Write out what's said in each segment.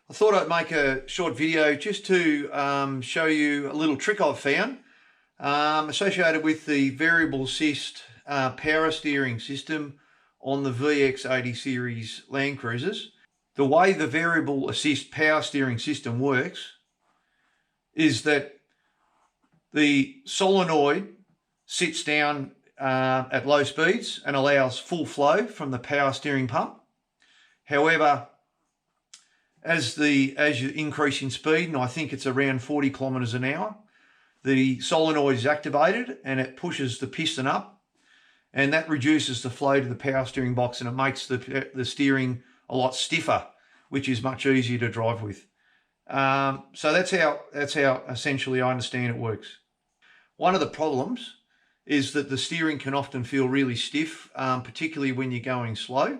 I thought I'd make a short video just to show you a little trick I've found associated with the variable assist power steering system on the VX80 series Land Cruisers. The way the variable assist power steering system works is that the solenoid sits down at low speeds and allows full flow from the power steering pump. However, as you increase in speed, and I think it's around 40 kilometers an hour, the solenoid is activated and it pushes the piston up, and that reduces the flow to the power steering box, and it makes the steering a lot stiffer, which is much easier to drive with. So that's how essentially I understand it works. One of the problems is that the steering can often feel really stiff, particularly when you're going slow.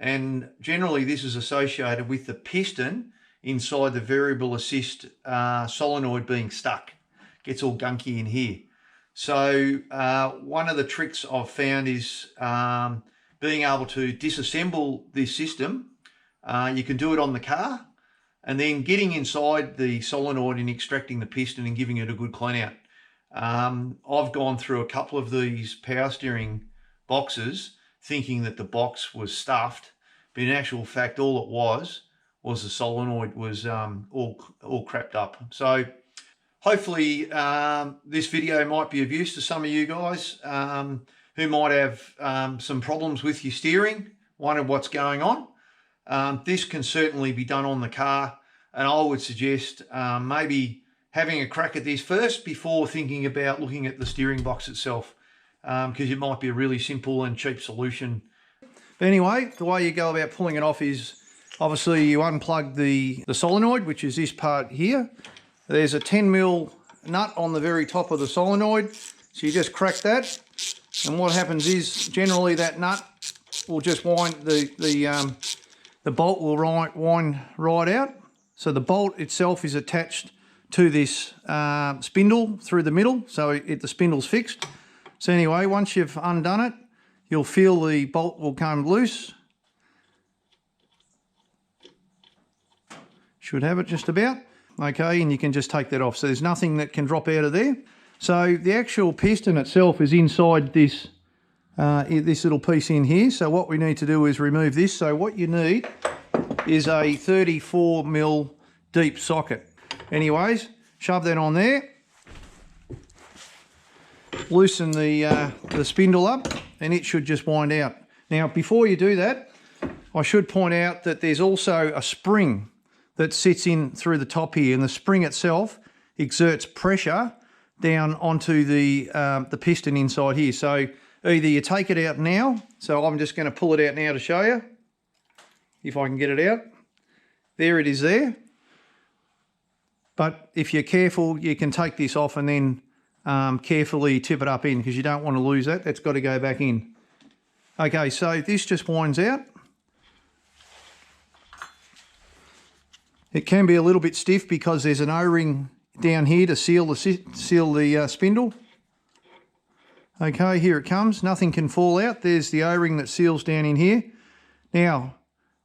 And generally this is associated with the piston inside the variable assist solenoid being stuck. Gets all gunky in here. So one of the tricks I've found is being able to disassemble this system. You can do it on the car, and then getting inside the solenoid and extracting the piston and giving it a good clean out. I've gone through a couple of these power steering boxes thinking that the box was stuffed, but in actual fact all it was the solenoid was all crapped up. So hopefully this video might be of use to some of you guys who might have some problems with your steering, wonder what's going on. This can certainly be done on the car, and I would suggest maybe having a crack at this first before thinking about looking at the steering box itself, because it might be a really simple and cheap solution. But anyway, the way you go about pulling it off is obviously you unplug the solenoid, which is this part here. There's a 10mm nut on the very top of the solenoid, so you just crack that, and what happens is generally that nut will just wind, the bolt will wind right out. So the bolt itself is attached to this spindle through the middle, so the spindle's fixed. So anyway, once you've undone it, you'll feel the bolt will come loose. Should have it just about. Okay, and you can just take that off. So there's nothing that can drop out of there. So the actual piston itself is inside this, this little piece in here. So what we need to do is remove this. So what you need is a 34mm deep socket. Anyways, shove that on there. Loosen the spindle up, and it should just wind out. Now, before you do that, I should point out that there's also a spring that sits in through the top here, and the spring itself exerts pressure down onto the piston inside here. So either you take it out now, so I'm just going to pull it out now to show you, if I can get it out. There it is there. But if you're careful, you can take this off and then carefully tip it up in, because you don't want to lose that. That's got to go back in. Okay, so this just winds out. It can be a little bit stiff because there's an O-ring down here to seal the spindle. Okay, here it comes. Nothing can fall out. There's the O-ring that seals down in here. Now,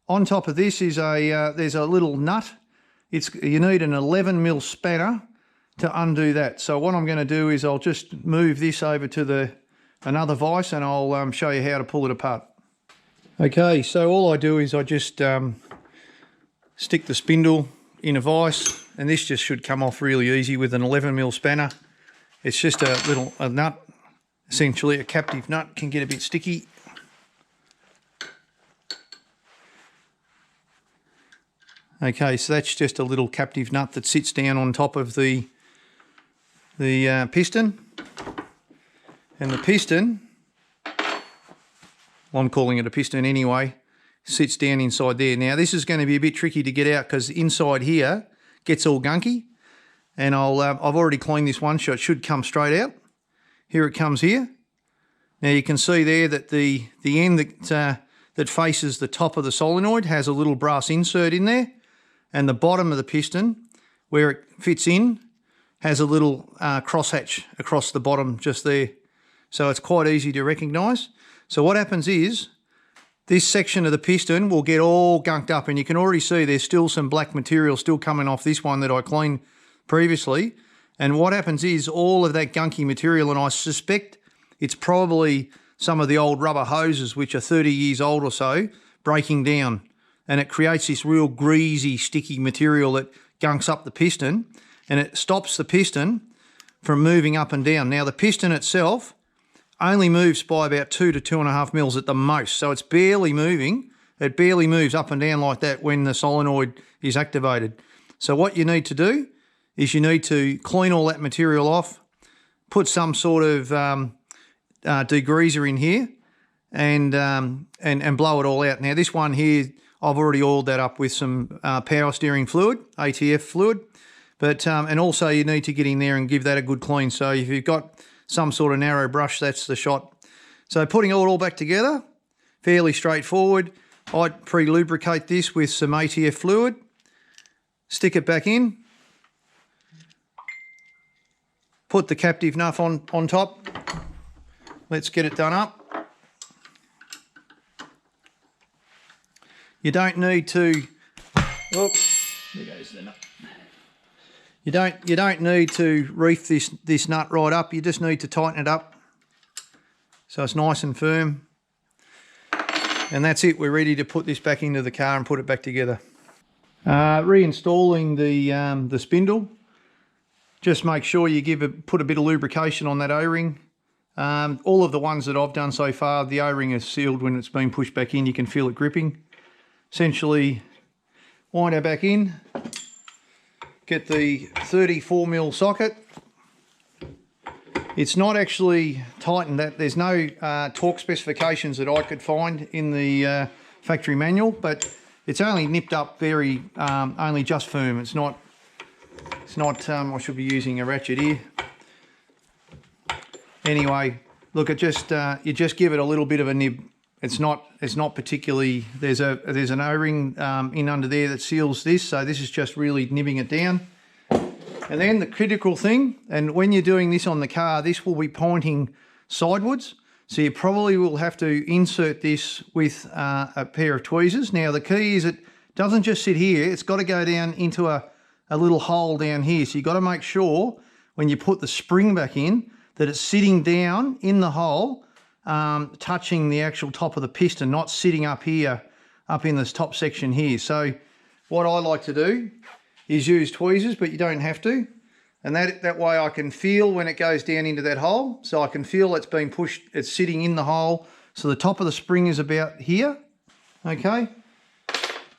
on top of this is there's a little nut. You need an 11mm spanner to undo that. So what I'm going to do is I'll just move this over to another vise, and I'll show you how to pull it apart. Okay, so all I do is I just stick the spindle in a vise, and this just should come off really easy with an 11mm spanner. It's just a nut, essentially a captive nut, can get a bit sticky. Okay, so that's just a little captive nut that sits down on top of the piston. And the piston, well, I'm calling it a piston anyway, sits down inside there. Now this is going to be a bit tricky to get out because inside here gets all gunky, and I've already cleaned this one, so it should come straight out. Here it comes here. Now you can see there that the end that faces the top of the solenoid has a little brass insert in there, and the bottom of the piston, where it fits in, has a little crosshatch across the bottom just there. So it's quite easy to recognise. So what happens is, this section of the piston will get all gunked up, and you can already see there's still some black material still coming off this one that I cleaned previously. And what happens is all of that gunky material, and I suspect it's probably some of the old rubber hoses which are 30 years old or so, breaking down. And it creates this real greasy, sticky material that gunks up the piston, and it stops the piston from moving up and down. Now the piston itself only moves by about 2 to 2.5 mils at the most, so it's barely moving. It barely moves up and down like that when the solenoid is activated. So what you need to do is you need to clean all that material off, put some sort of degreaser in here, and blow it all out. Now this one here, I've already oiled that up with some power steering fluid, ATF fluid, but and also you need to get in there and give that a good clean. So if you've got some sort of narrow brush, that's the shot. So putting it all back together, fairly straightforward. I'd pre-lubricate this with some ATF fluid, stick it back in, put the captive nut on top. Let's get it done up. You don't need to, there goes the nut. You don't need to reef this nut right up. You just need to tighten it up so it's nice and firm. And that's it. We're ready to put this back into the car and put it back together. Reinstalling the spindle. Just make sure you put a bit of lubrication on that O-ring. All of the ones that I've done so far, the O-ring is sealed when it's been pushed back in. You can feel it gripping. Essentially, wind it back in. Get the 34mm socket. It's not actually tightened. There's no torque specifications that I could find in the factory manual, but it's only nipped up very, only just firm. It's not. I should be using a ratchet here. Anyway, look, you just give it a little bit of a nib. It's not particularly. There's an O-ring in under there that seals this, so this is just really nibbing it down. And then the critical thing, and when you're doing this on the car, this will be pointing sidewards, so you probably will have to insert this with a pair of tweezers. Now the key is it doesn't just sit here; it's got to go down into a little hole down here. So you've got to make sure when you put the spring back in that it's sitting down in the hole, touching the actual top of the piston, not sitting up here, up in this top section here. So what I like to do is use tweezers, but you don't have to. And that way I can feel when it goes down into that hole. So I can feel it's being pushed, it's sitting in the hole. So the top of the spring is about here, okay?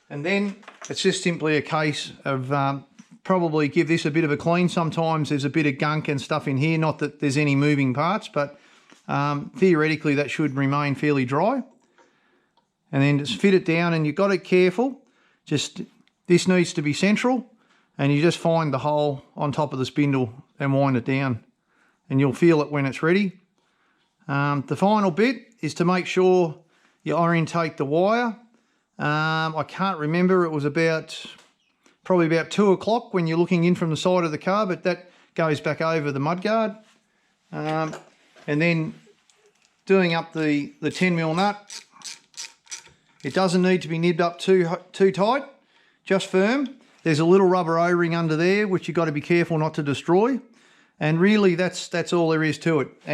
And then it's just simply a case of probably give this a bit of a clean. Sometimes there's a bit of gunk and stuff in here, not that there's any moving parts, but theoretically that should remain fairly dry. And then just fit it down, and you've got it careful. Just, this needs to be central, and you just find the hole on top of the spindle and wind it down, and you'll feel it when it's ready. The final bit is to make sure you orientate the wire. I can't remember, it was probably about 2 o'clock when you're looking in from the side of the car, but that goes back over the mudguard. And then doing up the 10mm nut. It doesn't need to be nibbed up too tight, just firm. There's a little rubber O-ring under there which you've got to be careful not to destroy. And really that's all there is to it.